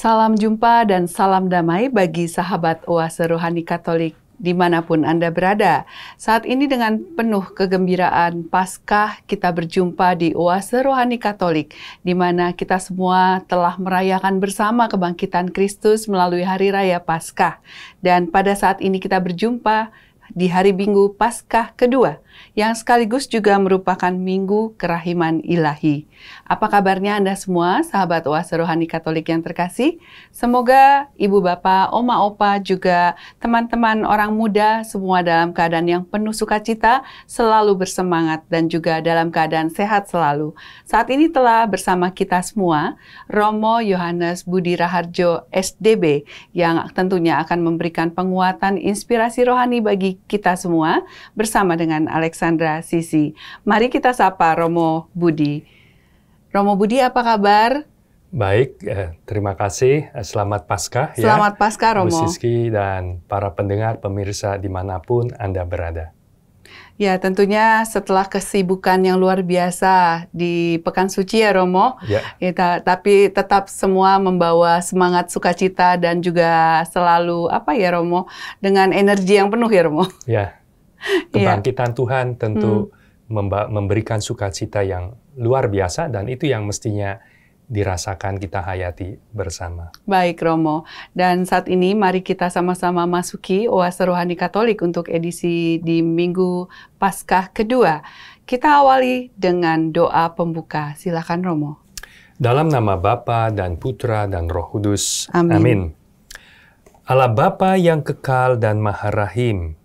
Salam jumpa dan salam damai bagi sahabat Oase Rohani Katolik dimanapun Anda berada. Saat ini dengan penuh kegembiraan Paskah kita berjumpa di Oase Rohani Katolik, di mana kita semua telah merayakan bersama kebangkitan Kristus melalui Hari Raya Paskah. Dan pada saat ini kita berjumpa di hari Minggu Paskah kedua, yang sekaligus juga merupakan Minggu Kerahiman Ilahi. Apa kabarnya Anda semua, sahabat Oase Rohani Katolik yang terkasih? Semoga Ibu Bapak, Oma Opa, juga teman-teman orang muda semua dalam keadaan yang penuh sukacita, selalu bersemangat dan juga dalam keadaan sehat selalu. Saat ini telah bersama kita semua Romo Yohanes Budi Raharjo SDB, yang tentunya akan memberikan penguatan inspirasi rohani bagi kita semua bersama dengan Alexandra Sisi. Mari kita sapa Romo Budi. Romo Budi, apa kabar? Baik, terima kasih. Selamat Paskah ya. Selamat Paskah, Romo. Bu Siski dan para pendengar, pemirsa dimanapun Anda berada. Ya, tentunya setelah kesibukan yang luar biasa di Pekan Suci ya, Romo. Ya. Tapi tetap semua membawa semangat sukacita dan juga selalu, Romo, dengan energi yang penuh ya, Romo. Ya. Kebangkitan Tuhan tentu memberikan sukacita yang luar biasa, dan itu yang mestinya dirasakan kita hayati bersama. Baik, Romo. Dan saat ini mari kita sama-sama masuki Oase Rohani Katolik untuk edisi di Minggu Paskah kedua. Kita awali dengan doa pembuka. Silakan, Romo. Dalam nama Bapa dan Putra dan Roh Kudus. Amin. Amin. Allah Bapa yang kekal dan Maha Rahim,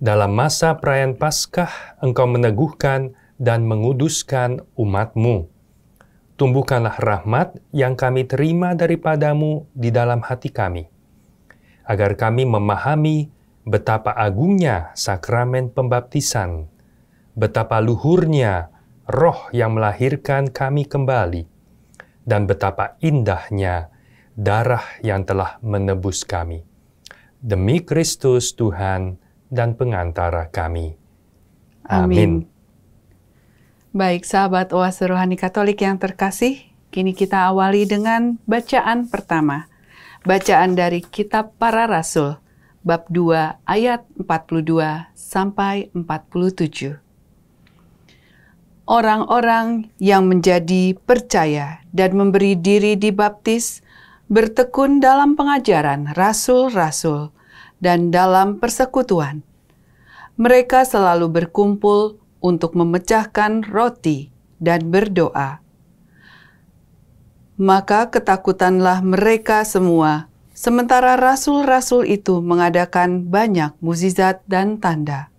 dalam masa perayaan Paskah, Engkau meneguhkan dan menguduskan umat-Mu. Tumbuhkanlah rahmat yang kami terima daripada-Mu di dalam hati kami, agar kami memahami betapa agungnya sakramen pembaptisan, betapa luhurnya Roh yang melahirkan kami kembali, dan betapa indahnya darah yang telah menebus kami. Demi Kristus Tuhan dan pengantara kami. Amin. Baik, sahabat Oase Rohani Katolik yang terkasih, kini kita awali dengan bacaan pertama. Bacaan dari Kitab Para Rasul, bab 2 ayat 42 sampai 47. Orang-orang yang menjadi percaya dan memberi diri dibaptis bertekun dalam pengajaran rasul-rasul dan dalam persekutuan. Mereka selalu berkumpul untuk memecahkan roti dan berdoa. Maka ketakutanlah mereka semua, sementara rasul-rasul itu mengadakan banyak mukjizat dan tanda.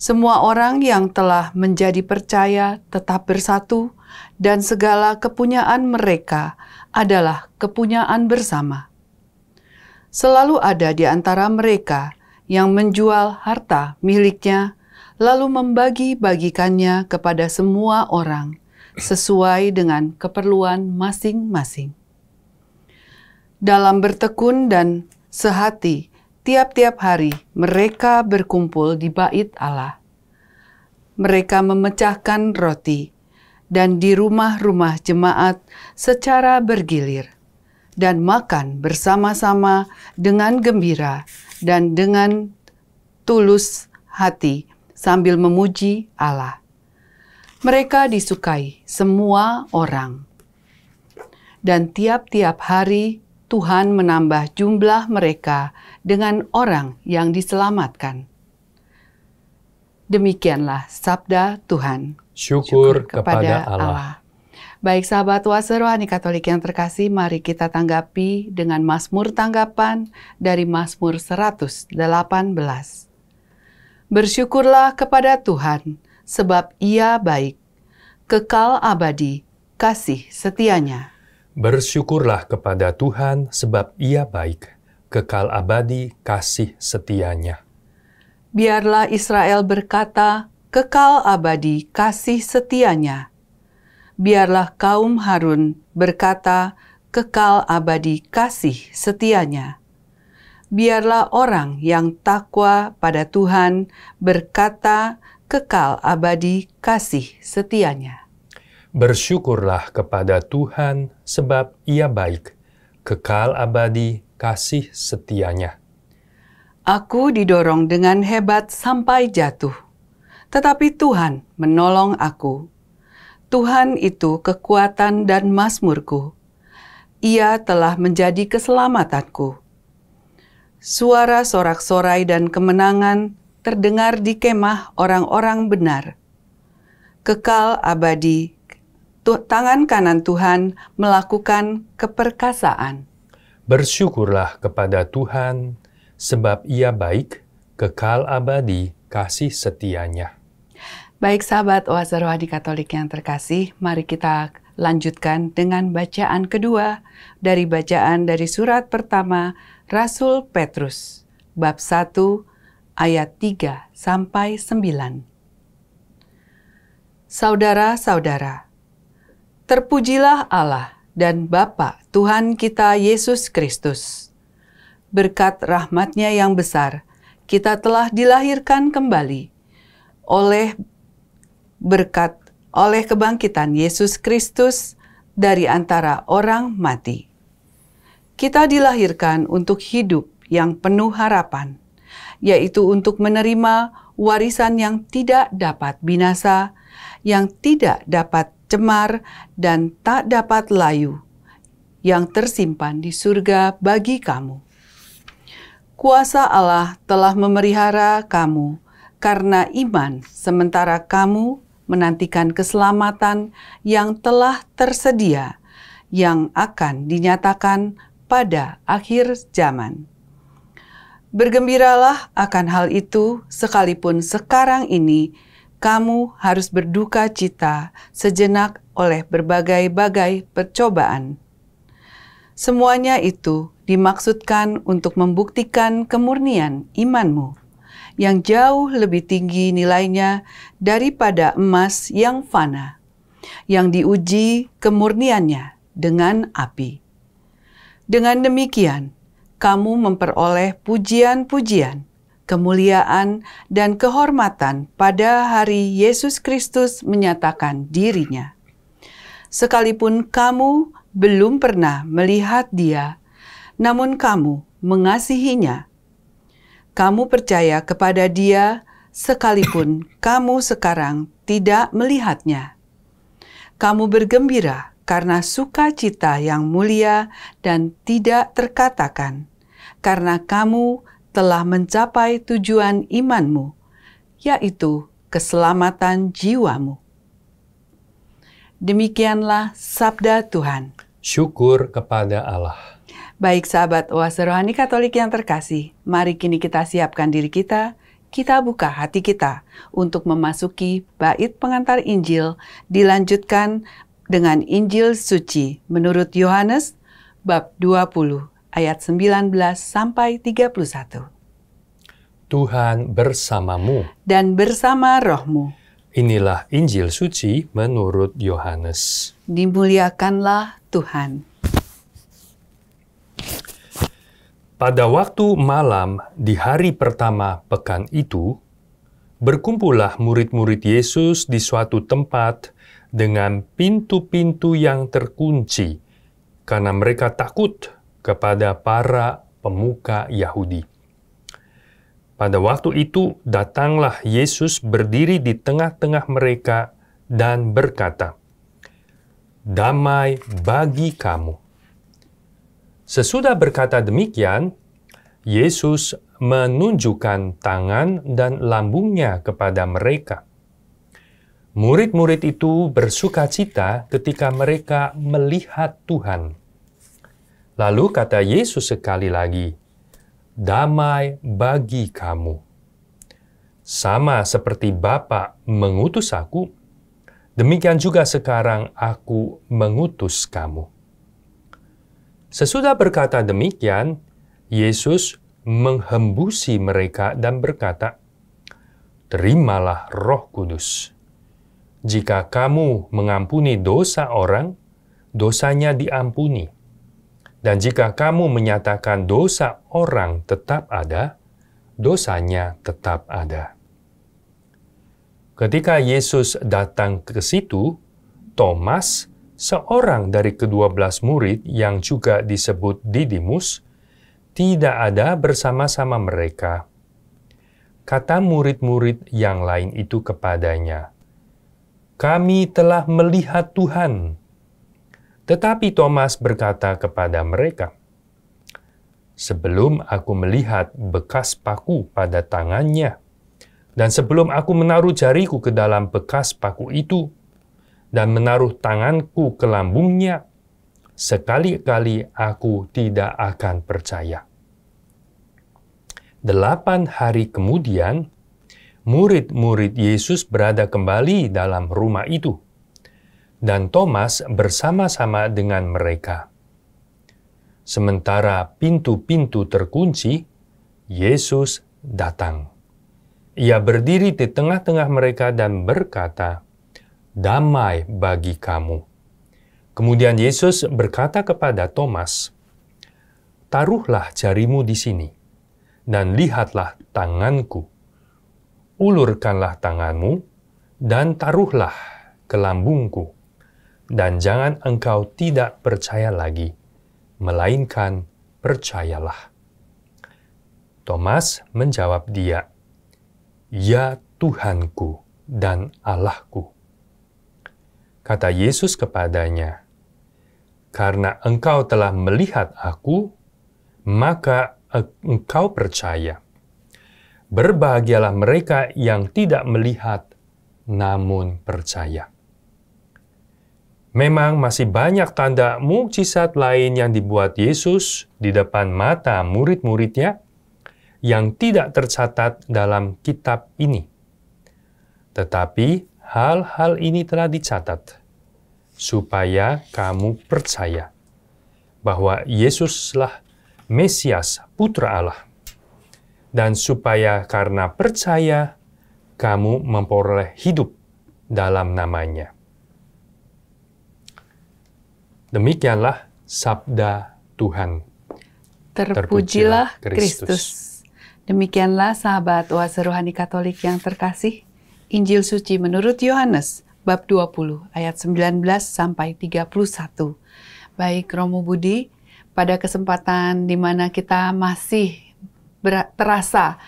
Semua orang yang telah menjadi percaya tetap bersatu, dan segala kepunyaan mereka adalah kepunyaan bersama. Selalu ada di antara mereka yang menjual harta miliknya, lalu membagi-bagikannya kepada semua orang, sesuai dengan keperluan masing-masing. Dalam bertekun dan sehati, tiap-tiap hari mereka berkumpul di bait Allah. Mereka memecahkan roti, dan di rumah-rumah jemaat secara bergilir, dan makan bersama-sama dengan gembira dan dengan tulus hati sambil memuji Allah. Mereka disukai semua orang. Dan tiap-tiap hari Tuhan menambah jumlah mereka dengan orang yang diselamatkan. Demikianlah sabda Tuhan. Syukur kepada Allah. Baik, sahabat Oase Rohani Katolik yang terkasih, mari kita tanggapi dengan Mazmur tanggapan dari Mazmur 118. Bersyukurlah kepada Tuhan, sebab Ia baik, kekal abadi kasih setianya. Bersyukurlah kepada Tuhan, sebab Ia baik, kekal abadi kasih setianya. Biarlah Israel berkata, kekal abadi kasih setianya. Biarlah kaum Harun berkata, kekal abadi kasih setianya. Biarlah orang yang takwa pada Tuhan berkata, kekal abadi kasih setianya. Bersyukurlah kepada Tuhan, sebab Ia baik, kekal abadi kasih setianya. Aku didorong dengan hebat sampai jatuh, tetapi Tuhan menolong aku. Tuhan itu kekuatan dan mazmurku. Ia telah menjadi keselamatanku. Suara sorak-sorai dan kemenangan terdengar di kemah orang-orang benar. Kekal abadi, tangan kanan Tuhan melakukan keperkasaan. Bersyukurlah kepada Tuhan, sebab Ia baik, kekal abadi kasih setianya. Baik sahabat Oase Rohani Katolik yang terkasih, mari kita lanjutkan dengan bacaan kedua dari surat pertama Rasul Petrus, bab 1 ayat 3 sampai 9. Saudara-saudara, terpujilah Allah dan Bapa Tuhan kita Yesus Kristus. Berkat rahmat-Nya yang besar, kita telah dilahirkan kembali oleh kebangkitan Yesus Kristus dari antara orang mati. Kita dilahirkan untuk hidup yang penuh harapan, yaitu untuk menerima warisan yang tidak dapat binasa, yang tidak dapat cemar dan tak dapat layu, yang tersimpan di surga bagi kamu. Kuasa Allah telah memelihara kamu karena iman, sementara kamu menantikan keselamatan yang telah tersedia, yang akan dinyatakan pada akhir zaman. Bergembiralah akan hal itu, sekalipun sekarang ini kamu harus berduka cita sejenak oleh berbagai-bagai percobaan. Semuanya itu dimaksudkan untuk membuktikan kemurnian imanmu, yang jauh lebih tinggi nilainya daripada emas yang fana, yang diuji kemurniannya dengan api. Dengan demikian, kamu memperoleh pujian-pujian, kemuliaan, dan kehormatan pada hari Yesus Kristus menyatakan dirinya. Sekalipun kamu belum pernah melihat Dia, namun kamu mengasihinya. Kamu percaya kepada Dia sekalipun kamu sekarang tidak melihatnya. Kamu bergembira karena sukacita yang mulia dan tidak terkatakan, karena kamu telah mencapai tujuan imanmu, yaitu keselamatan jiwamu. Demikianlah sabda Tuhan. Syukur kepada Allah. Baik sahabat Oase Rohani Katolik yang terkasih, mari kini kita siapkan diri kita buka hati kita untuk memasuki bait pengantar Injil, dilanjutkan dengan Injil suci menurut Yohanes bab 20 ayat 19 sampai 31. Tuhan bersamamu Dan bersama rohmu. Inilah Injil suci menurut Yohanes. Dimuliakanlah Tuhan. Pada waktu malam di hari pertama pekan itu, berkumpullah murid-murid Yesus di suatu tempat dengan pintu-pintu yang terkunci, karena mereka takut kepada para pemuka Yahudi. Pada waktu itu datanglah Yesus berdiri di tengah-tengah mereka dan berkata, "Damai bagi kamu." Sesudah berkata demikian, Yesus menunjukkan tangan dan lambungnya kepada mereka. Murid-murid itu bersukacita ketika mereka melihat Tuhan. Lalu kata Yesus sekali lagi, "Damai bagi kamu." Sama seperti Bapa mengutus aku, demikian juga sekarang aku mengutus kamu. Sesudah berkata demikian, Yesus menghembusi mereka dan berkata, "Terimalah Roh Kudus. Jika kamu mengampuni dosa orang, dosanya diampuni. Dan jika kamu menyatakan dosa orang tetap ada, dosanya tetap ada." Ketika Yesus datang ke situ, Thomas, seorang dari ke-12 murid yang juga disebut Didimus tidak ada bersama-sama mereka. Kata murid-murid yang lain itu kepadanya, "Kami telah melihat Tuhan." Tetapi Thomas berkata kepada mereka, "Sebelum aku melihat bekas paku pada tangannya, dan sebelum aku menaruh jariku ke dalam bekas paku itu, dan menaruh tanganku ke lambungnya, sekali-kali aku tidak akan percaya." 8 hari kemudian, murid-murid Yesus berada kembali dalam rumah itu, dan Thomas bersama-sama dengan mereka. Sementara pintu-pintu terkunci, Yesus datang. Ia berdiri di tengah-tengah mereka dan berkata, "Damai bagi kamu." Kemudian Yesus berkata kepada Thomas, "Taruhlah jarimu di sini, dan lihatlah tanganku. Ulurkanlah tanganmu, dan taruhlah ke lambungku. Dan jangan engkau tidak percaya lagi, melainkan percayalah." Thomas menjawab dia, "Ya Tuhanku dan Allahku." Kata Yesus kepadanya, "Karena engkau telah melihat aku, maka engkau percaya. Berbahagialah mereka yang tidak melihat, namun percaya." Memang masih banyak tanda mukjizat lain yang dibuat Yesus di depan mata murid-muridnya yang tidak tercatat dalam kitab ini. Tetapi hal-hal ini telah dicatat, supaya kamu percaya bahwa Yesuslah Mesias, Putra Allah, dan supaya karena percaya, kamu memperoleh hidup dalam namanya. Demikianlah sabda Tuhan. Terpujilah Kristus. Demikianlah sahabat Oase Rohani Katolik yang terkasih, Injil Suci menurut Yohanes, bab 20, ayat 19 sampai 31. Baik, Romo Budi, pada kesempatan di mana kita masih terasa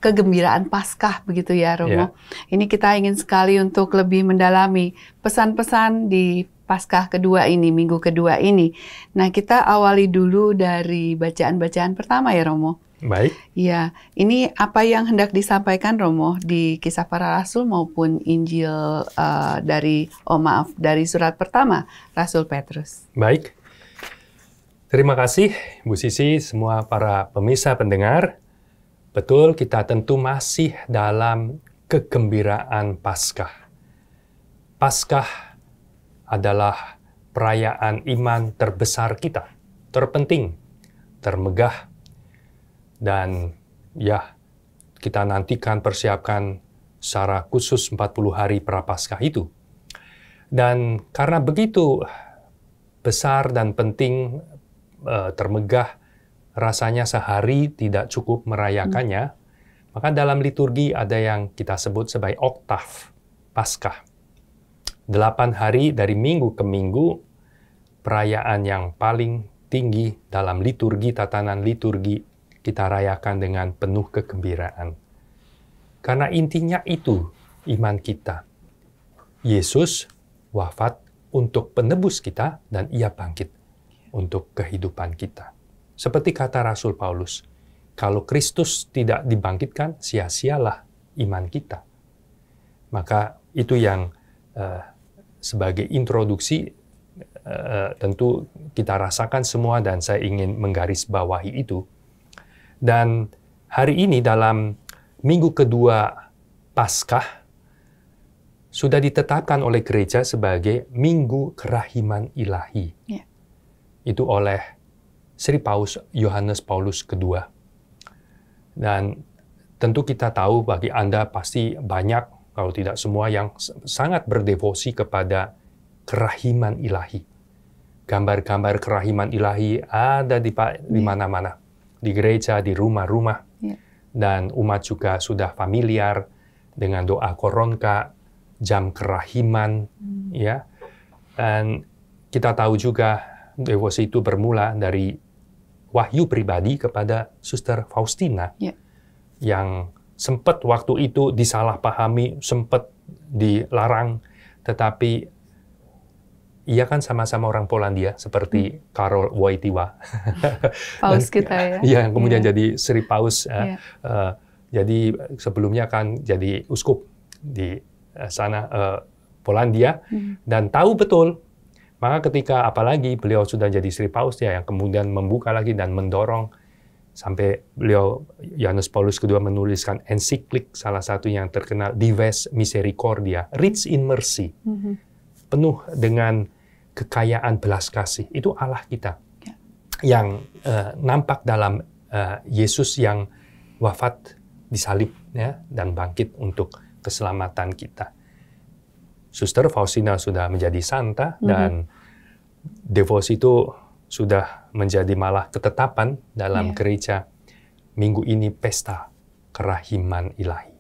kegembiraan Paskah begitu ya, Romo. Ini kita ingin sekali untuk lebih mendalami pesan-pesan di Paskah kedua ini, minggu kedua ini. Nah, kita awali dulu dari bacaan-bacaan pertama ya, Romo. Baik. Ya, ini apa yang hendak disampaikan Romo di Kisah Para Rasul maupun Injil dari surat pertama Rasul Petrus. Baik. Terima kasih Bu Sisi, semua para pemirsa pendengar. Betul, kita tentu masih dalam kegembiraan Paskah. Paskah adalah perayaan iman terbesar kita, terpenting, termegah, dan ya, kita nantikan persiapkan secara khusus 40 hari Prapaskah itu. Dan karena begitu besar dan penting, termegah, rasanya sehari tidak cukup merayakannya, maka dalam liturgi ada yang kita sebut sebagai oktav Paskah. 8 hari dari minggu ke minggu, perayaan yang paling tinggi dalam liturgi, tatanan liturgi, kita rayakan dengan penuh kegembiraan. Karena intinya itu iman kita. Yesus wafat untuk penebus kita dan Ia bangkit untuk kehidupan kita. Seperti kata Rasul Paulus, kalau Kristus tidak dibangkitkan, sia-sialah iman kita. Maka itu yang sebagai introduksi tentu kita rasakan semua dan saya ingin menggarisbawahi itu. Dan hari ini dalam minggu kedua Paskah sudah ditetapkan oleh gereja sebagai Minggu Kerahiman Ilahi. Yeah. Itu oleh Sri Paus Yohanes Paulus II. Dan tentu kita tahu bagi Anda pasti banyak, kalau tidak semua, yang sangat berdevosi kepada kerahiman ilahi. Gambar-gambar kerahiman ilahi ada di mana-mana. Di gereja, di rumah-rumah. Yeah. Dan umat juga sudah familiar dengan doa koronka, jam kerahiman, ya. Dan kita tahu juga devosi itu bermula dari wahyu pribadi kepada Suster Faustina yang sempat waktu itu disalahpahami, sempat dilarang, tetapi ia kan sama-sama orang Polandia seperti Karol Wojtyła. Paus kita ya. Yang kemudian jadi Sri Paus. Jadi sebelumnya kan jadi uskup di sana Polandia dan tahu betul. Maka ketika apalagi beliau sudah jadi Sri Paus ya, yang kemudian membuka lagi dan mendorong sampai beliau Yohanes Paulus II menuliskan ensiklik salah satu yang terkenal Dives Misericordia, rich in mercy, penuh dengan kekayaan belas kasih. Itu Allah kita yang nampak dalam Yesus yang wafat disalib ya, dan bangkit untuk keselamatan kita. Suster Faustina sudah menjadi santa dan devosi itu sudah menjadi malah ketetapan dalam gereja. Minggu ini pesta kerahiman ilahi.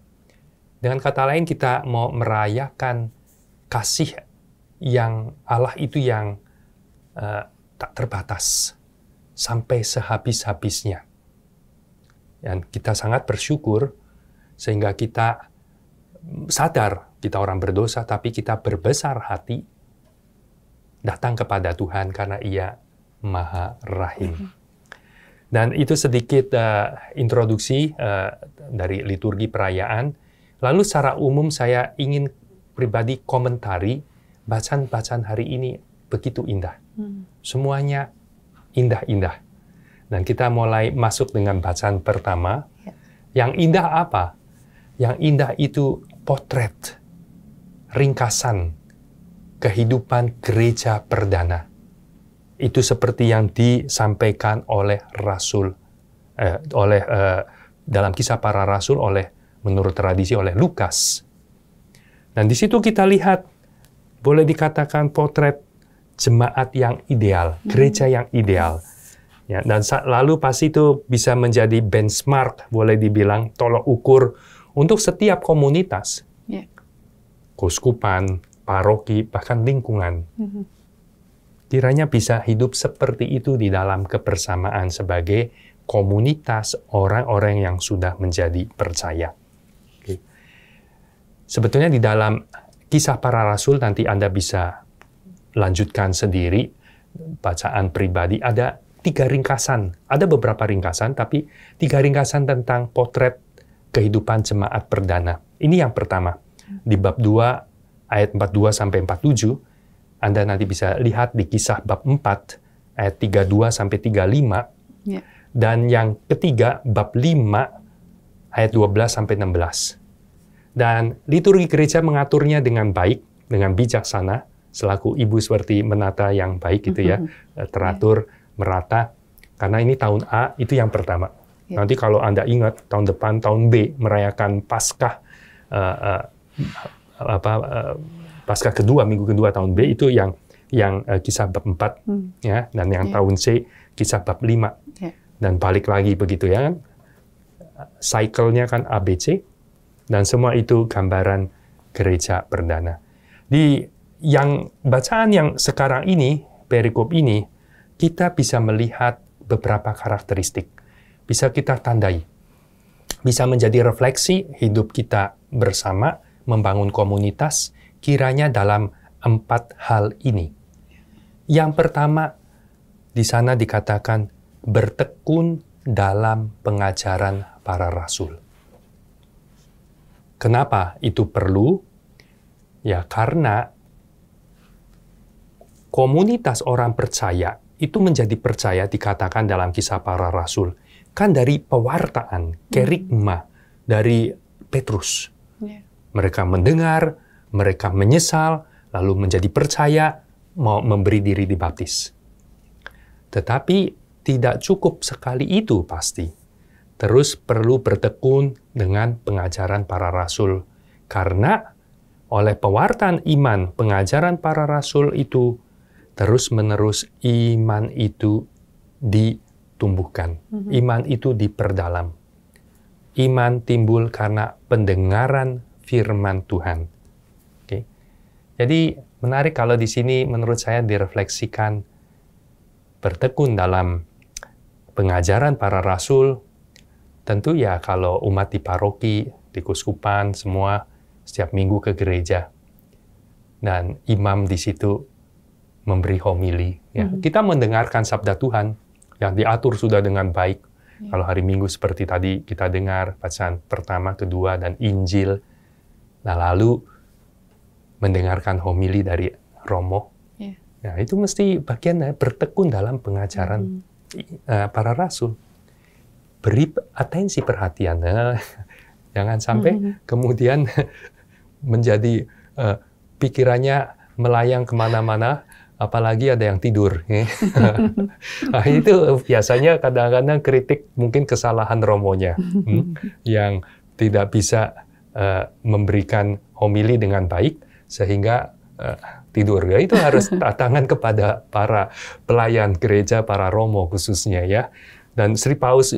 Dengan kata lain kita mau merayakan kasih yang Allah itu yang tak terbatas sampai sehabis-habisnya. Dan kita sangat bersyukur sehingga kita sadar kita orang berdosa, tapi kita berbesar hati datang kepada Tuhan karena Ia Maha Rahim. Dan itu sedikit introduksi dari liturgi perayaan. Lalu secara umum saya ingin pribadi komentari bacaan-bacaan hari ini begitu indah. Semuanya indah-indah. Dan kita mulai masuk dengan bacaan pertama. Yang indah apa? Yang indah itu potret, ringkasan kehidupan gereja perdana. Itu seperti yang disampaikan oleh Rasul, dalam Kisah Para Rasul menurut tradisi oleh Lukas. Dan di situ kita lihat, boleh dikatakan potret jemaat yang ideal, gereja yang ideal. Ya, dan lalu pas itu bisa menjadi benchmark, boleh dibilang tolok ukur untuk setiap komunitas, keuskupan, paroki, bahkan lingkungan. Kiranya bisa hidup seperti itu di dalam kebersamaan sebagai komunitas orang-orang yang sudah menjadi percaya. Sebetulnya di dalam Kisah Para Rasul nanti Anda bisa lanjutkan sendiri, bacaan pribadi, ada 3 ringkasan. Ada beberapa ringkasan, tapi 3 ringkasan tentang potret kehidupan jemaat perdana. Ini yang pertama. Di bab 2, ayat 42-47, Anda nanti bisa lihat di Kisah bab 4, ayat 32-35. Dan yang ketiga, bab 5, ayat 12-16. Dan liturgi gereja mengaturnya dengan baik, dengan bijaksana, selaku ibu seperti menata yang baik gitu ya, teratur, merata. Karena ini tahun A, itu yang pertama. Nanti kalau Anda ingat, tahun depan, tahun B, merayakan Paskah, Paskah kedua, minggu kedua tahun B, itu yang Kisah bab 4, ya, dan yang tahun C, Kisah bab 5. Dan balik lagi begitu ya kan. Cycle-nya kan ABC, dan semua itu gambaran gereja perdana. Di yang bacaan yang sekarang ini, perikop ini, kita bisa melihat beberapa karakteristik. Bisa kita tandai. Bisa menjadi refleksi hidup kita bersama, membangun komunitas, kiranya dalam 4 hal ini. Yang pertama, di sana dikatakan bertekun dalam pengajaran para rasul. Kenapa itu perlu? Ya, karena komunitas orang percaya itu menjadi percaya dikatakan dalam Kisah Para Rasul. Kan dari pewartaan, kerigma dari Petrus. Mereka mendengar, mereka menyesal, lalu menjadi percaya, mau memberi diri dibaptis. Tetapi tidak cukup sekali itu pasti. Terus perlu bertekun dengan pengajaran para rasul. Karena oleh pewartaan iman, pengajaran para rasul itu, terus-menerus iman itu ditumbuhkan. Iman itu diperdalam. Iman timbul karena pendengaran firman Tuhan. Jadi menarik kalau di sini menurut saya direfleksikan bertekun dalam pengajaran para rasul. Tentu ya kalau umat di paroki, di keuskupan, semua setiap minggu ke gereja. Dan imam di situ memberi homili. Ya. Kita mendengarkan sabda Tuhan yang diatur sudah dengan baik. Kalau hari Minggu seperti tadi kita dengar bacaan pertama, kedua, dan Injil. Nah, lalu mendengarkan homili dari Romo. Nah, itu mesti bagian bertekun dalam pengajaran para rasul. Beri atensi perhatian. Jangan sampai kemudian menjadi pikirannya melayang kemana-mana, apalagi ada yang tidur. Nah, itu biasanya kadang-kadang kritik mungkin kesalahan romonya yang tidak bisa memberikan homili dengan baik sehingga tidur. Ya, itu harus tantangan kepada para pelayan gereja, para romo khususnya ya. Dan Sri Paus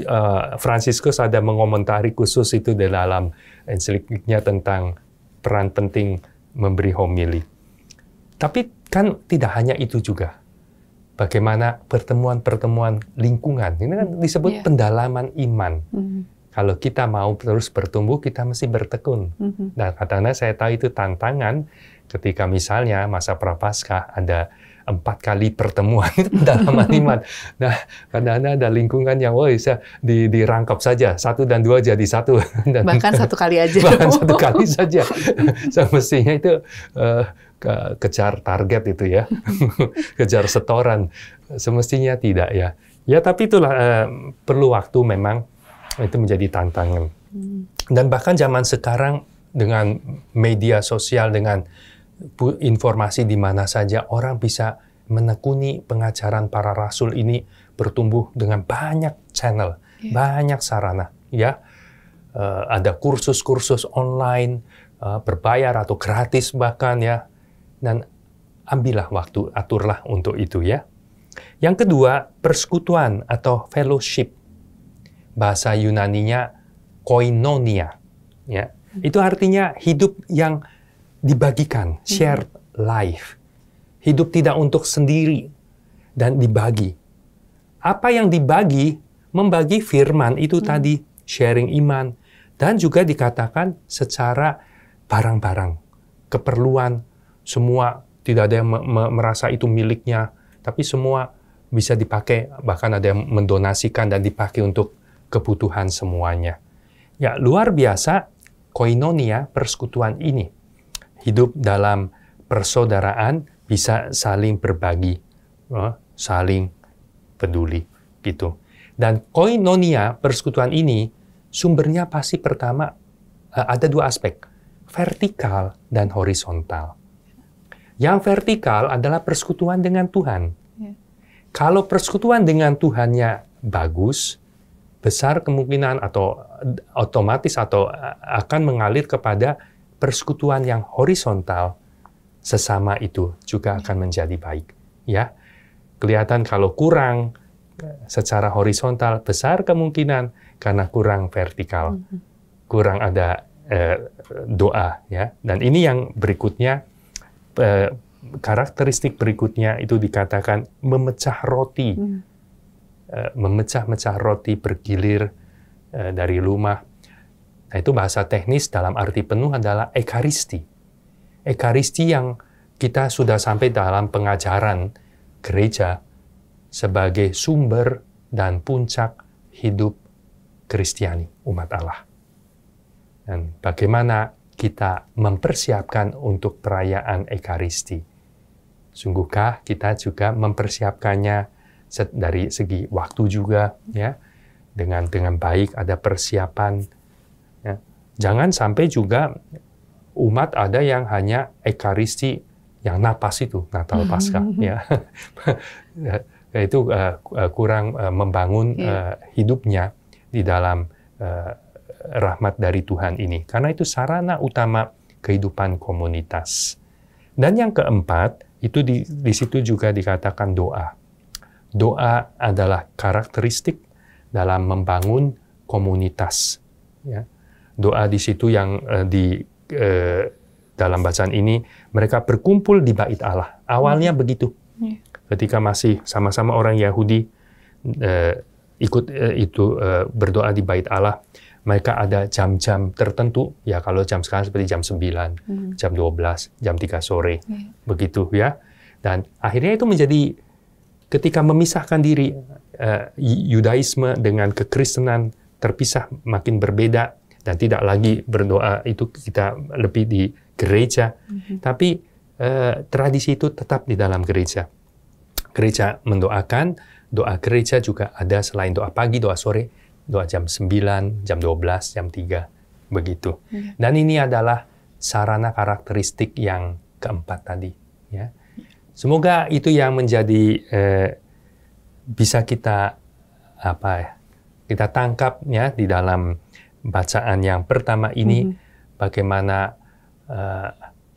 Fransiskus ada mengomentari khusus itu di dalam ensikliknya tentang peran penting memberi homili. Tapi kan tidak hanya itu juga. Bagaimana pertemuan-pertemuan lingkungan. Ini kan disebut pendalaman iman. Kalau kita mau terus bertumbuh, kita mesti bertekun. Nah, kadang-kadang saya tahu itu tantangan ketika misalnya masa Prapaskah ada 4 kali pertemuan, itu pendalaman iman. Nah, kadang-kadang ada lingkungan yang bisa dirangkap saja, 1 dan 2 jadi 1. Dan bahkan 1 kali aja. Bahkan 1 kali saja. Semestinya itu kejar target itu ya, kejar setoran. Semestinya tidak ya. Ya, tapi itulah perlu waktu memang, itu menjadi tantangan. Dan bahkan zaman sekarang dengan media sosial, dengan informasi di mana saja, orang bisa menekuni pengajaran para rasul ini bertumbuh dengan banyak channel, banyak sarana. Ya, ada kursus-kursus online, berbayar atau gratis bahkan ya. Dan ambillah waktu, aturlah untuk itu ya. Yang kedua, persekutuan atau fellowship. Bahasa Yunaninya koinonia. Ya. Itu artinya hidup yang dibagikan, shared life. Hidup tidak untuk sendiri dan dibagi. Apa yang dibagi? Membagi firman itu tadi, sharing iman. Dan juga dikatakan secara barang-barang, keperluan, semua tidak ada yang merasa itu miliknya, tapi semua bisa dipakai, bahkan ada yang mendonasikan dan dipakai untuk kebutuhan semuanya. Ya, luar biasa koinonia, persekutuan ini. Hidup dalam persaudaraan, bisa saling berbagi, saling peduli, gitu. Dan koinonia, persekutuan ini, sumbernya pasti pertama ada 2 aspek, vertikal dan horizontal. Yang vertikal adalah persekutuan dengan Tuhan. Kalau persekutuan dengan Tuhannya bagus, besar kemungkinan atau otomatis atau akan mengalir kepada persekutuan yang horizontal, sesama itu juga akan menjadi baik. Ya, kelihatan kalau kurang secara horizontal, besar kemungkinan karena kurang vertikal, kurang ada doa. Ya, dan ini yang berikutnya, karakteristik berikutnya itu dikatakan memecah roti, memecah-mecah roti bergilir dari rumah. Nah, itu bahasa teknis dalam arti penuh adalah ekaristi. Ekaristi yang kita sudah sampai dalam pengajaran gereja sebagai sumber dan puncak hidup Kristiani, umat Allah. Dan bagaimana kita mempersiapkan untuk perayaan Ekaristi? Sungguhkah kita juga mempersiapkannya dari segi waktu juga, ya, dengan baik, ada persiapan. Ya. Jangan sampai juga umat ada yang hanya Ekaristi yang napas itu, Natal Paskah, ya. Itu kurang membangun hidupnya di dalam rahmat dari Tuhan ini. Karena itu sarana utama kehidupan komunitas. Dan yang keempat, itu di situ juga dikatakan doa. Doa adalah karakteristik dalam membangun komunitas. Ya. Doa di situ yang dalam bacaan ini, mereka berkumpul di bait Allah. Awalnya begitu. Ketika masih sama-sama orang Yahudi berdoa di bait Allah, mereka ada jam-jam tertentu, ya kalau jam sekarang seperti jam 9, jam 12, jam 3 sore, begitu ya. Dan akhirnya itu menjadi, ketika memisahkan diri, Yudaisme dengan kekristenan terpisah, makin berbeda, dan tidak lagi berdoa itu kita lebih di gereja, tapi tradisi itu tetap di dalam gereja. Gereja mendoakan, doa gereja juga ada selain doa pagi, doa sore, doa jam 9, jam 12, jam 3, begitu. Dan ini adalah sarana karakteristik yang keempat tadi. Ya. Semoga itu yang menjadi bisa kita kita tangkap ya di dalam bacaan yang pertama ini, bagaimana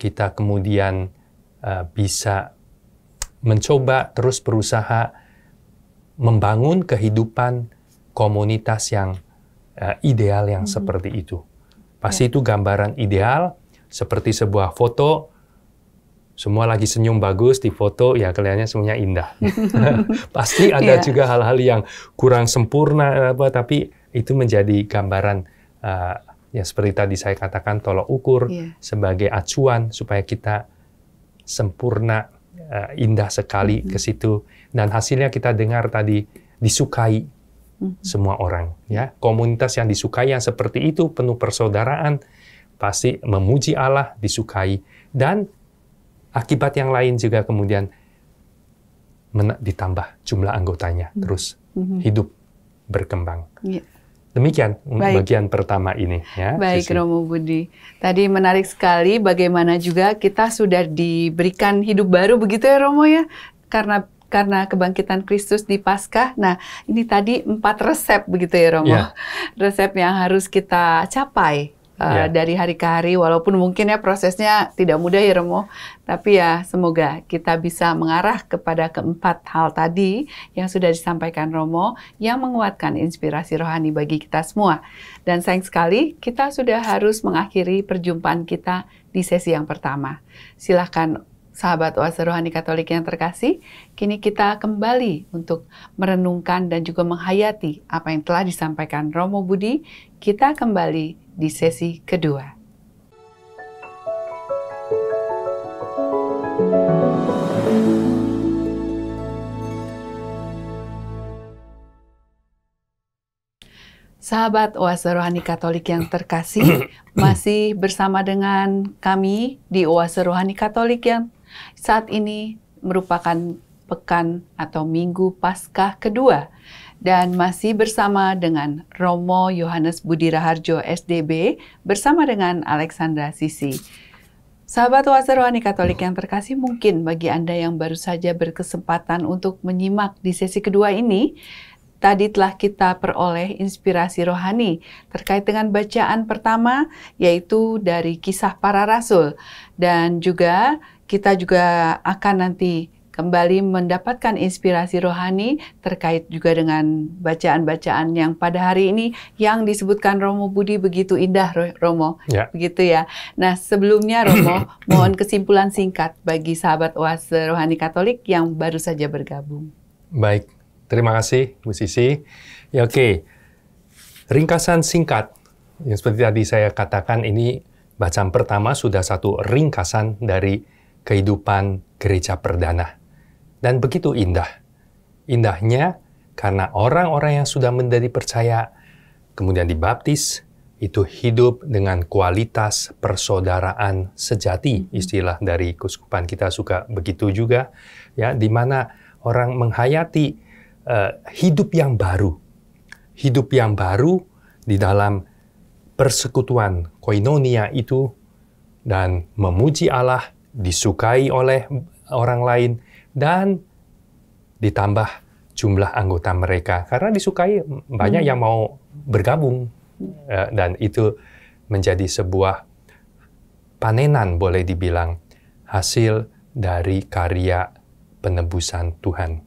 kita kemudian bisa mencoba terus berusaha membangun kehidupan komunitas yang ideal yang seperti itu. Pasti itu gambaran ideal, seperti sebuah foto, semua lagi senyum bagus di foto, ya kelihatannya semuanya indah. Pasti ada juga hal-hal yang kurang sempurna, tapi itu menjadi gambaran, ya seperti tadi saya katakan, tolok ukur sebagai acuan supaya kita sempurna, indah sekali ke situ. Dan hasilnya kita dengar tadi, disukai semua orang. Ya, komunitas yang disukai yang seperti itu, penuh persaudaraan, pasti memuji Allah, disukai. Dan akibat yang lain juga kemudian ditambah jumlah anggotanya, terus hidup berkembang. Demikian bagian pertama ini. Ya, baik, Romo Budi. Tadi menarik sekali bagaimana juga kita sudah diberikan hidup baru, begitu ya Romo ya? Karena kebangkitan Kristus di Paskah. Nah, ini tadi 4 resep begitu ya Romo? Resep yang harus kita capai dari hari ke hari, walaupun mungkin ya prosesnya tidak mudah ya Romo, tapi ya semoga kita bisa mengarah kepada keempat hal tadi yang sudah disampaikan Romo, yang menguatkan inspirasi rohani bagi kita semua. Dan sayang sekali kita sudah harus mengakhiri perjumpaan kita di sesi yang pertama. Silakan sahabat Oase Rohani Katolik yang terkasih, kini kita kembali untuk merenungkan dan juga menghayati apa yang telah disampaikan Romo Budi. Kita kembali di sesi kedua. Sahabat Oase Rohani Katolik yang terkasih, masih bersama dengan kami di Oase Rohani Katolik yang saat ini merupakan pekan atau minggu Paskah kedua. Dan masih bersama dengan Romo Yohanes Budi Raharjo SDB bersama dengan Alexandra Sisi. Sahabat Oase Rohani Katolik yang terkasih, mungkin bagi Anda yang baru saja berkesempatan untuk menyimak di sesi kedua ini, tadi telah kita peroleh inspirasi rohani terkait dengan bacaan pertama, yaitu dari Kisah Para Rasul. Dan juga kita juga akan nanti kembali mendapatkan inspirasi rohani terkait juga dengan bacaan-bacaan yang pada hari ini yang disebutkan Romo Budi begitu indah, Romo. Begitu ya. Nah, sebelumnya Romo, mohon kesimpulan singkat bagi sahabat Oase Rohani Katolik yang baru saja bergabung. Baik, terima kasih Bu Sisi. Ya, oke. Ringkasan singkat, yang seperti tadi saya katakan, ini bacaan pertama sudah satu ringkasan dari kehidupan gereja perdana. Dan begitu indah. Indahnya karena orang-orang yang sudah menjadi percaya, kemudian dibaptis, itu hidup dengan kualitas persaudaraan sejati. Istilah dari keuskupan kita suka begitu juga, ya, di mana orang menghayati hidup yang baru. Hidup yang baru di dalam persekutuan koinonia itu, dan memuji Allah, disukai oleh orang lain, dan ditambah jumlah anggota mereka. Karena disukai, banyak yang mau bergabung. Dan itu menjadi sebuah panenan, boleh dibilang, hasil dari karya penebusan Tuhan.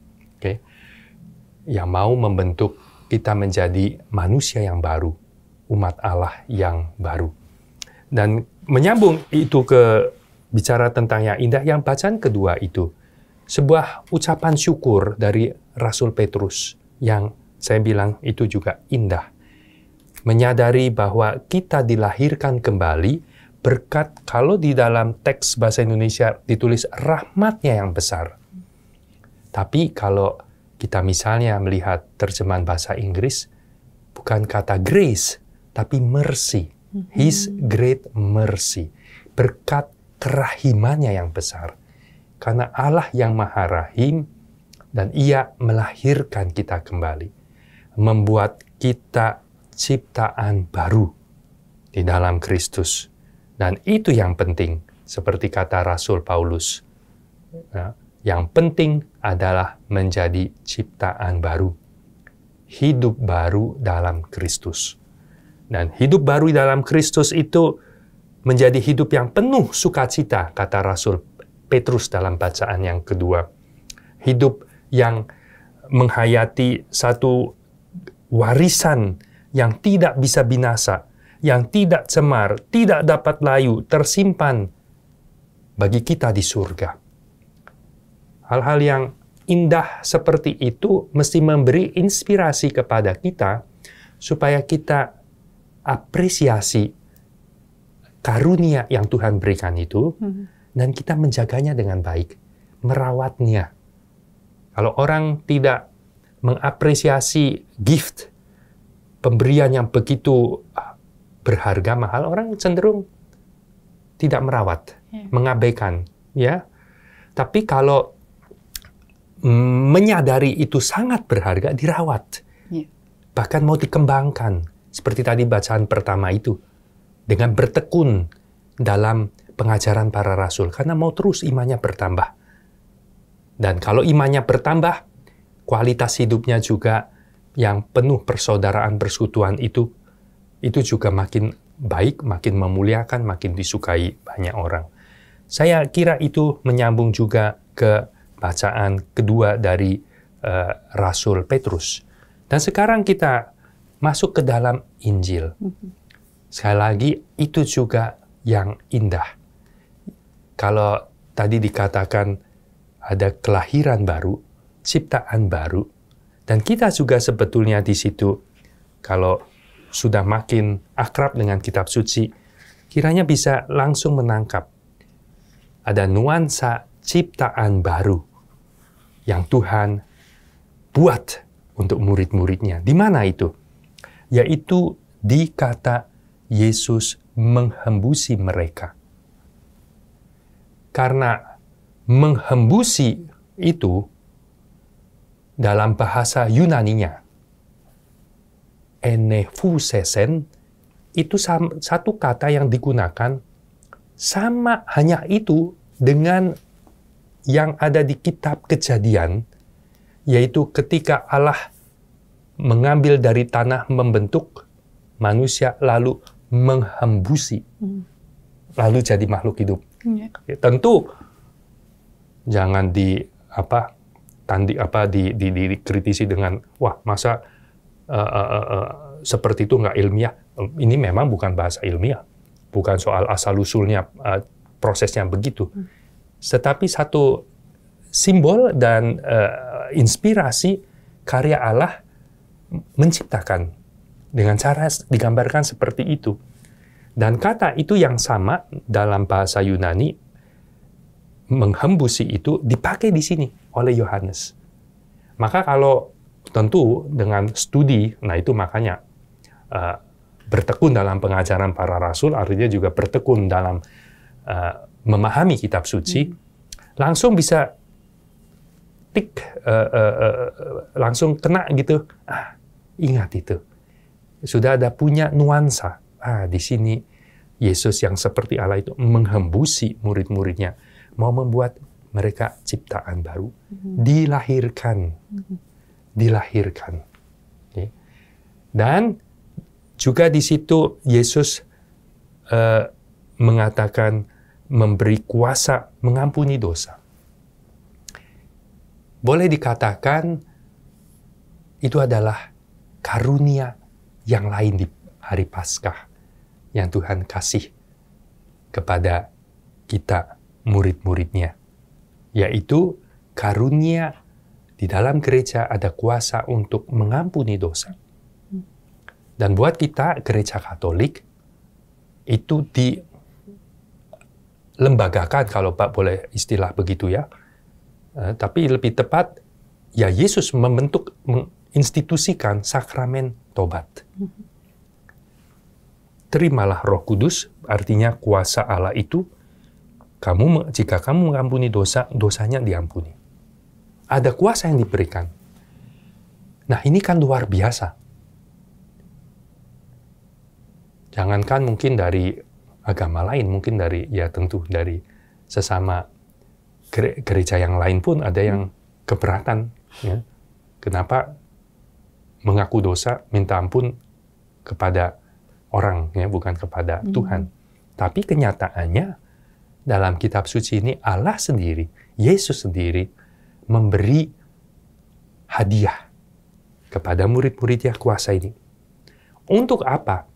Yang mau membentuk kita menjadi manusia yang baru, umat Allah yang baru. Dan menyambung itu ke bicara tentang yang indah, yang bacaan kedua itu sebuah ucapan syukur dari Rasul Petrus yang saya bilang itu juga indah. Menyadari bahwa kita dilahirkan kembali berkat, kalau di dalam teks bahasa Indonesia ditulis rahmatnya yang besar. Tapi kalau kita misalnya melihat terjemahan bahasa Inggris, bukan kata grace, tapi mercy. His great mercy. Berkat kerahimannya yang besar. Karena Allah yang maha rahim, dan Ia melahirkan kita kembali. Membuat kita ciptaan baru di dalam Kristus. Dan itu yang penting, seperti kata Rasul Paulus. Nah, yang penting adalah menjadi ciptaan baru. Hidup baru dalam Kristus. Dan hidup baru dalam Kristus itu menjadi hidup yang penuh sukacita, kata Rasul Petrus dalam bacaan yang kedua. Hidup yang menghayati satu warisan yang tidak bisa binasa, yang tidak cemar, tidak dapat layu, tersimpan bagi kita di surga. Hal-hal yang indah seperti itu mesti memberi inspirasi kepada kita supaya kita apresiasi karunia yang Tuhan berikan itu, dan kita menjaganya dengan baik, merawatnya. Kalau orang tidak mengapresiasi gift, pemberian yang begitu berharga, mahal, orang cenderung tidak merawat, mengabaikan. Ya. Tapi kalau menyadari itu sangat berharga, dirawat. Bahkan mau dikembangkan. Seperti tadi bacaan pertama itu, dengan bertekun dalam pengajaran para rasul, karena mau terus imannya bertambah. Dan kalau imannya bertambah, kualitas hidupnya juga yang penuh persaudaraan persekutuan itu juga makin baik, makin memuliakan, makin disukai banyak orang. Saya kira itu menyambung juga ke bacaan kedua dari Rasul Petrus. Dan sekarang kita masuk ke dalam Injil. Sekali lagi, itu juga yang indah. Kalau tadi dikatakan ada kelahiran baru, ciptaan baru, dan kita juga sebetulnya di situ, kalau sudah makin akrab dengan kitab suci, kiranya bisa langsung menangkap ada nuansa ciptaan baru yang Tuhan buat untuk murid-muridnya. Di mana itu? Yaitu di kata Yesus menghembusi mereka. Karena menghembusi itu dalam bahasa Yunaninya, enephusesen, itu satu kata yang digunakan sama hanya itu dengan yang ada di kitab Kejadian, yaitu ketika Allah mengambil dari tanah, membentuk manusia, lalu menghembusi, lalu jadi makhluk hidup. Ya, tentu jangan dikritisi dengan wah masa seperti itu nggak ilmiah. Ini memang bukan bahasa ilmiah, bukan soal asal usulnya prosesnya begitu. Tetapi satu simbol dan inspirasi karya Allah menciptakan dengan cara digambarkan seperti itu. Dan kata itu yang sama dalam bahasa Yunani, menghembusi itu dipakai di sini oleh Yohanes. Maka kalau tentu dengan studi, nah itu makanya bertekun dalam pengajaran para rasul, artinya juga bertekun dalam memahami kitab suci, langsung bisa tik, langsung kena gitu. Ingat itu. Sudah ada punya nuansa. Di sini Yesus yang seperti Allah itu menghembusi murid-muridnya, mau membuat mereka ciptaan baru, dilahirkan. Dilahirkan. Okay. Dan juga di situ Yesus mengatakan memberi kuasa mengampuni dosa. Boleh dikatakan itu adalah karunia yang lain di hari Paskah yang Tuhan kasih kepada kita, murid-muridnya, yaitu karunia di dalam gereja ada kuasa untuk mengampuni dosa. Dan buat kita, gereja Katolik, itu dilembagakan, kalau Pak boleh istilah begitu ya. Tapi lebih tepat, ya Yesus menginstitusikan sakramen tobat. Terimalah Roh Kudus, artinya kuasa Allah itu, jika kamu mengampuni dosa, dosanya diampuni. Ada kuasa yang diberikan. Nah, ini kan luar biasa. Jangankan mungkin dari agama lain, mungkin dari, ya tentu dari sesama gereja yang lain pun ada yang keberatan. Ya. Kenapa mengaku dosa, minta ampun kepada orang, ya, bukan kepada Tuhan. Tapi kenyataannya, dalam kitab suci ini Allah sendiri, Yesus sendiri, memberi hadiah kepada murid-muridnya kuasa ini. Untuk apa?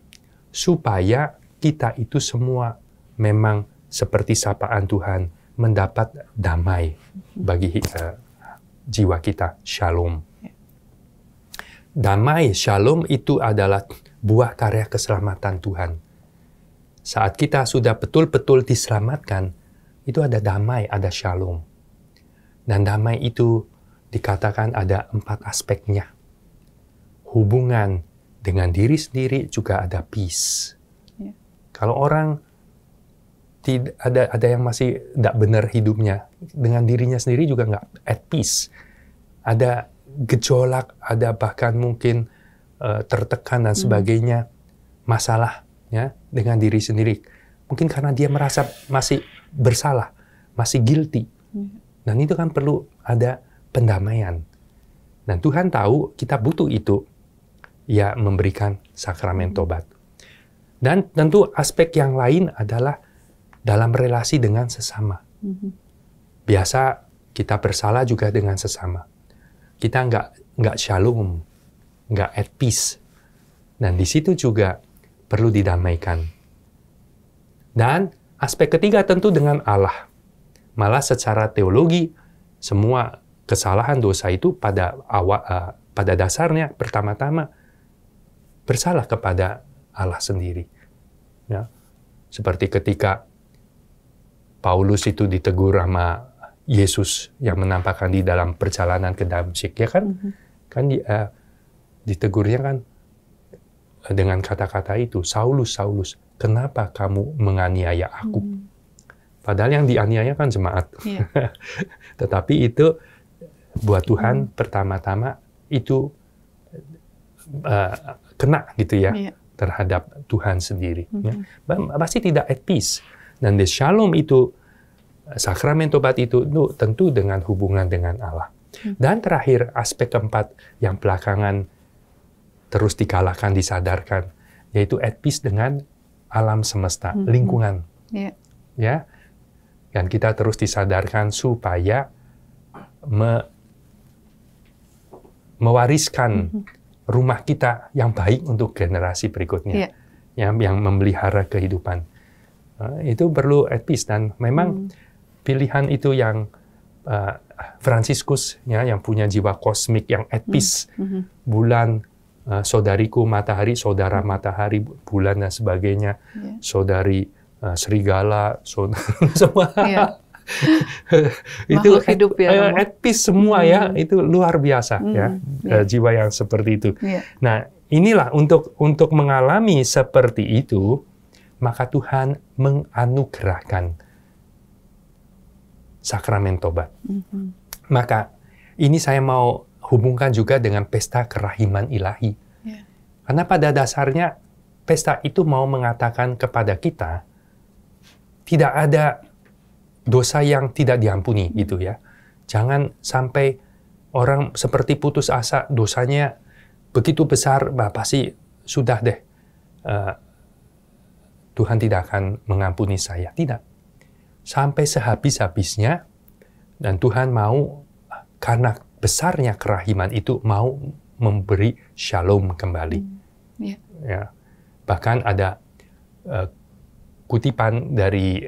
Supaya kita itu semua memang seperti sapaan Tuhan, mendapat damai bagi jiwa kita, shalom. Damai, shalom itu adalah buah karya keselamatan Tuhan. Saat kita sudah betul-betul diselamatkan, itu ada damai, ada shalom. Dan damai itu dikatakan ada 4 aspeknya. Hubungan dengan diri sendiri juga ada peace. Yeah. Kalau orang ada yang masih tidak benar hidupnya, dengan dirinya sendiri juga nggak at peace. Ada gejolak, ada bahkan mungkin tertekan dan sebagainya, masalah ya dengan diri sendiri. Mungkin karena dia merasa masih bersalah, masih guilty. Dan itu kan perlu ada pendamaian. Dan Tuhan tahu kita butuh itu. Ya, memberikan sakramen tobat. Dan tentu aspek yang lain adalah dalam relasi dengan sesama. Biasa kita bersalah juga dengan sesama. Kita nggak shalom, nggak at peace. Dan di situ juga perlu didamaikan. Dan aspek ketiga tentu dengan Allah. Malah secara teologi, semua kesalahan dosa itu pada dasarnya pertama-tama bersalah kepada Allah sendiri. Ya. Seperti ketika Paulus itu ditegur sama Yesus yang menampakkan di dalam perjalanan ke Damsyik, ya kan? Kan ditegurnya kan dengan kata-kata itu, Saulus, Saulus, kenapa kamu menganiaya aku? Padahal yang dianiaya kan jemaat. Yeah. Tetapi itu buat Tuhan pertama-tama itu kena gitu ya terhadap Tuhan sendiri. Ya. Pasti tidak at peace. Dan the shalom itu, sakramen tobat itu tentu dengan hubungan dengan Allah. Dan terakhir, aspek keempat yang belakangan terus dikalahkan, disadarkan, yaitu at peace dengan alam semesta, lingkungan. Ya. Dan kita terus disadarkan supaya mewariskan rumah kita yang baik untuk generasi berikutnya, yang memelihara kehidupan. Itu perlu at peace. Dan memang pilihan itu yang Fransiskus, ya, yang punya jiwa kosmik, yang at peace, bulan, saudariku matahari, saudara matahari, bulan dan sebagainya, saudari serigala, semua. Itu hidup ya, at peace semua ya, itu luar biasa ya, jiwa yang seperti itu. Nah, inilah untuk mengalami seperti itu, maka Tuhan menganugerahkan sakramen tobat. Maka ini saya mau hubungkan juga dengan pesta kerahiman ilahi. Karena pada dasarnya pesta itu mau mengatakan kepada kita tidak ada dosa yang tidak diampuni gitu ya. Jangan sampai orang seperti putus asa, dosanya begitu besar, pasti sudah deh, Tuhan tidak akan mengampuni saya. Tidak. Sampai sehabis-habisnya, dan Tuhan mau, karena besarnya kerahiman itu, mau memberi shalom kembali. Ya. Bahkan ada kutipan dari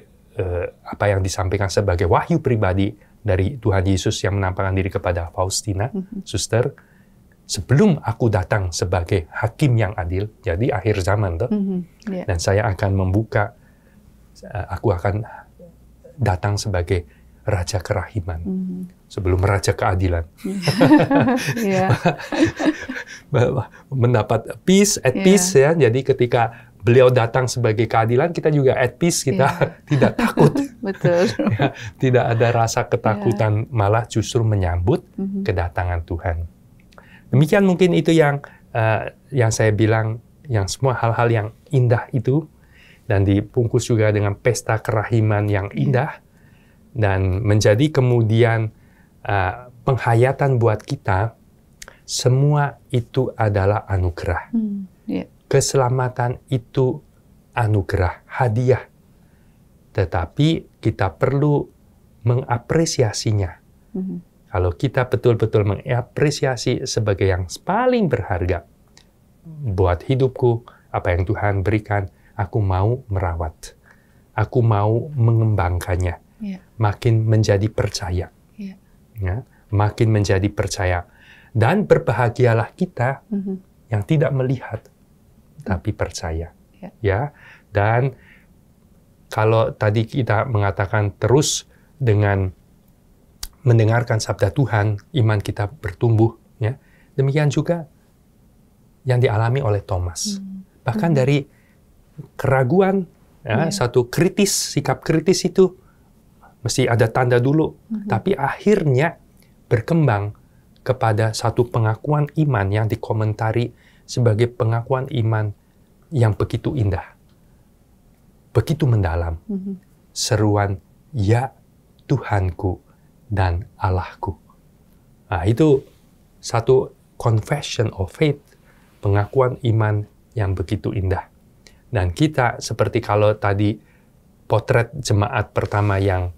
apa yang disampaikan sebagai wahyu pribadi dari Tuhan Yesus yang menampakkan diri kepada Faustina, suster, sebelum aku datang sebagai hakim yang adil, jadi akhir zaman tuh, dan saya akan membuka, aku akan datang sebagai Raja Kerahiman, sebelum Raja Keadilan. Mendapat peace, at peace ya. Jadi ketika beliau datang sebagai keadilan, kita juga at peace, kita tidak takut. Betul. Ya, tidak ada rasa ketakutan, malah justru menyambut kedatangan Tuhan. Demikian mungkin itu yang saya bilang, yang semua hal-hal yang indah itu, dan dibungkus juga dengan pesta kerahiman yang indah, dan menjadi kemudian penghayatan buat kita, semua itu adalah anugerah. Keselamatan itu anugerah, hadiah. Tetapi kita perlu mengapresiasinya. Kalau kita betul-betul mengapresiasi sebagai yang paling berharga buat hidupku, apa yang Tuhan berikan, aku mau merawat. Aku mau mengembangkannya. Makin menjadi percaya. Ya, makin menjadi percaya. Dan berbahagialah kita yang tidak melihat, tapi percaya. Ya, dan kalau tadi kita mengatakan terus dengan mendengarkan sabda Tuhan, iman kita bertumbuh. Ya, demikian juga yang dialami oleh Thomas. Bahkan dari keraguan, satu sikap kritis itu mesti ada tanda dulu, tapi akhirnya berkembang kepada satu pengakuan iman yang dikomentari sebagai pengakuan iman yang begitu indah, begitu mendalam. Seruan, ya Tuhanku dan Allahku. Nah, itu satu confession of faith, pengakuan iman yang begitu indah. Dan kita, seperti kalau tadi potret jemaat pertama yang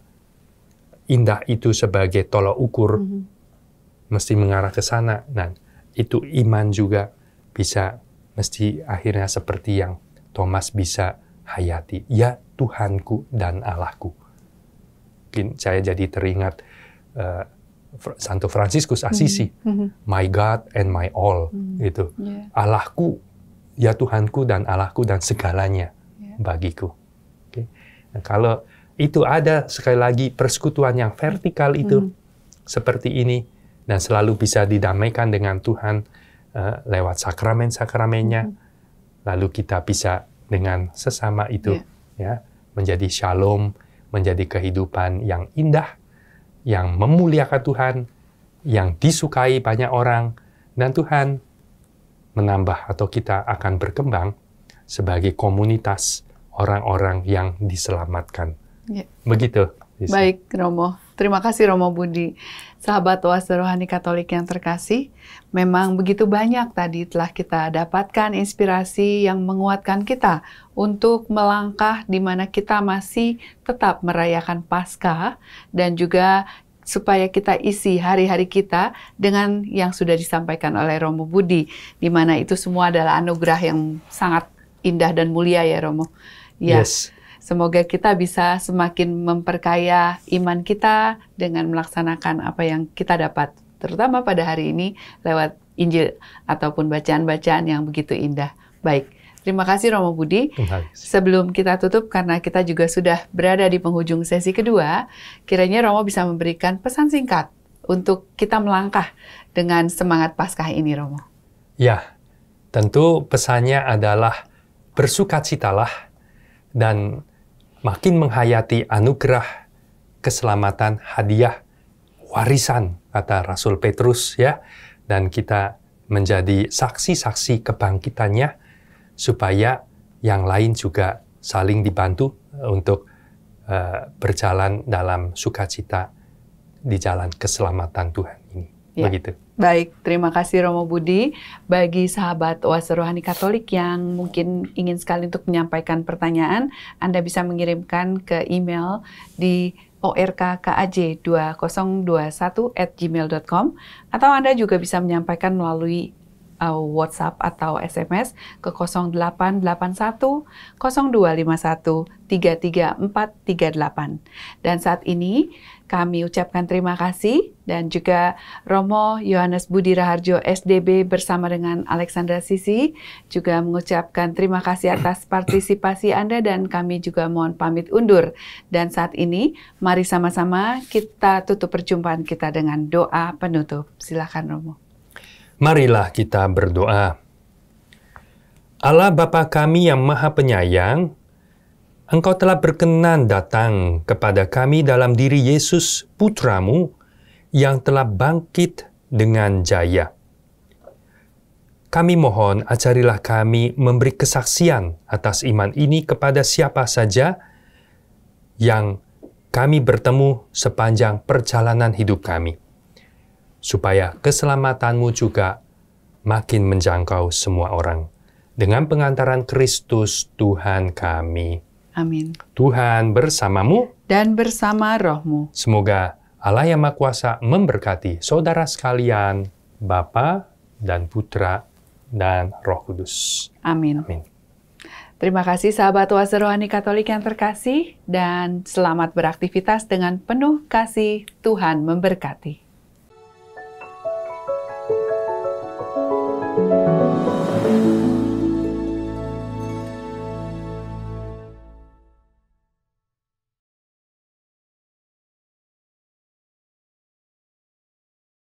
indah itu sebagai tolak ukur, mesti mengarah ke sana. Dan itu iman juga bisa, mesti akhirnya seperti yang Thomas bisa hayati. Ya Tuhanku dan Allahku. Mungkin saya jadi teringat Santo Fransiskus Assisi, my God and my all. Gitu. Allahku, ya Tuhanku dan Allahku dan segalanya bagiku. Okay. Nah, kalau itu ada, sekali lagi, persekutuan yang vertikal itu seperti ini, dan selalu bisa didamaikan dengan Tuhan lewat sakramen-sakramennya, lalu kita bisa dengan sesama itu ya menjadi shalom, menjadi kehidupan yang indah, yang memuliakan Tuhan, yang disukai banyak orang, dan Tuhan menambah atau kita akan berkembang sebagai komunitas orang-orang yang diselamatkan. Begitu. Baik, Romo. Terima kasih, Romo Budi. Sahabat Oase Rohani Katolik yang terkasih, memang begitu banyak tadi telah kita dapatkan inspirasi yang menguatkan kita untuk melangkah di mana kita masih tetap merayakan Paskah, dan juga supaya kita isi hari-hari kita dengan yang sudah disampaikan oleh Romo Budi, di mana itu semua adalah anugerah yang sangat indah dan mulia ya, Romo. Ya. Yes. Semoga kita bisa semakin memperkaya iman kita dengan melaksanakan apa yang kita dapat, terutama pada hari ini lewat Injil ataupun bacaan-bacaan yang begitu indah. Baik, terima kasih Romo Budi. Sebelum kita tutup, karena kita juga sudah berada di penghujung sesi kedua, kiranya Romo bisa memberikan pesan singkat untuk kita melangkah dengan semangat Paskah ini, Romo. Ya, tentu pesannya adalah bersukacitalah dan makin menghayati anugerah, keselamatan, hadiah, warisan, kata Rasul Petrus ya, dan kita menjadi saksi-saksi kebangkitannya, supaya yang lain juga saling dibantu untuk berjalan dalam sukacita di jalan keselamatan Tuhan ini. Ya. Begitu. Baik, terima kasih Romo Budi. Bagi sahabat Oase Rohani Katolik yang mungkin ingin sekali untuk menyampaikan pertanyaan, Anda bisa mengirimkan ke email di orkkaj2021@gmail.com, atau Anda juga bisa menyampaikan melalui WhatsApp atau SMS ke 0881 0251 33438. Dan saat ini kami ucapkan terima kasih, dan juga Romo Yohanes Budi Raharjo SDB bersama dengan Alexandra Sisi juga mengucapkan terima kasih atas partisipasi Anda, dan kami juga mohon pamit undur. Dan saat ini mari sama-sama kita tutup perjumpaan kita dengan doa penutup. Silakan Romo. Marilah kita berdoa. Allah Bapa kami yang Maha Penyayang, Engkau telah berkenan datang kepada kami dalam diri Yesus Putramu yang telah bangkit dengan jaya. Kami mohon ajarilah kami memberi kesaksian atas iman ini kepada siapa saja yang kami bertemu sepanjang perjalanan hidup kami, supaya keselamatanmu juga makin menjangkau semua orang. Dengan pengantaran Kristus Tuhan kami. Amin. Tuhan bersamamu Dan bersama rohmu. Semoga Allah yang Maha Kuasa memberkati saudara sekalian, Bapa dan Putra dan Roh Kudus. Amin. Amin. Terima kasih sahabat Oase Rohani Katolik yang terkasih, dan selamat beraktivitas dengan penuh kasih. Tuhan memberkati.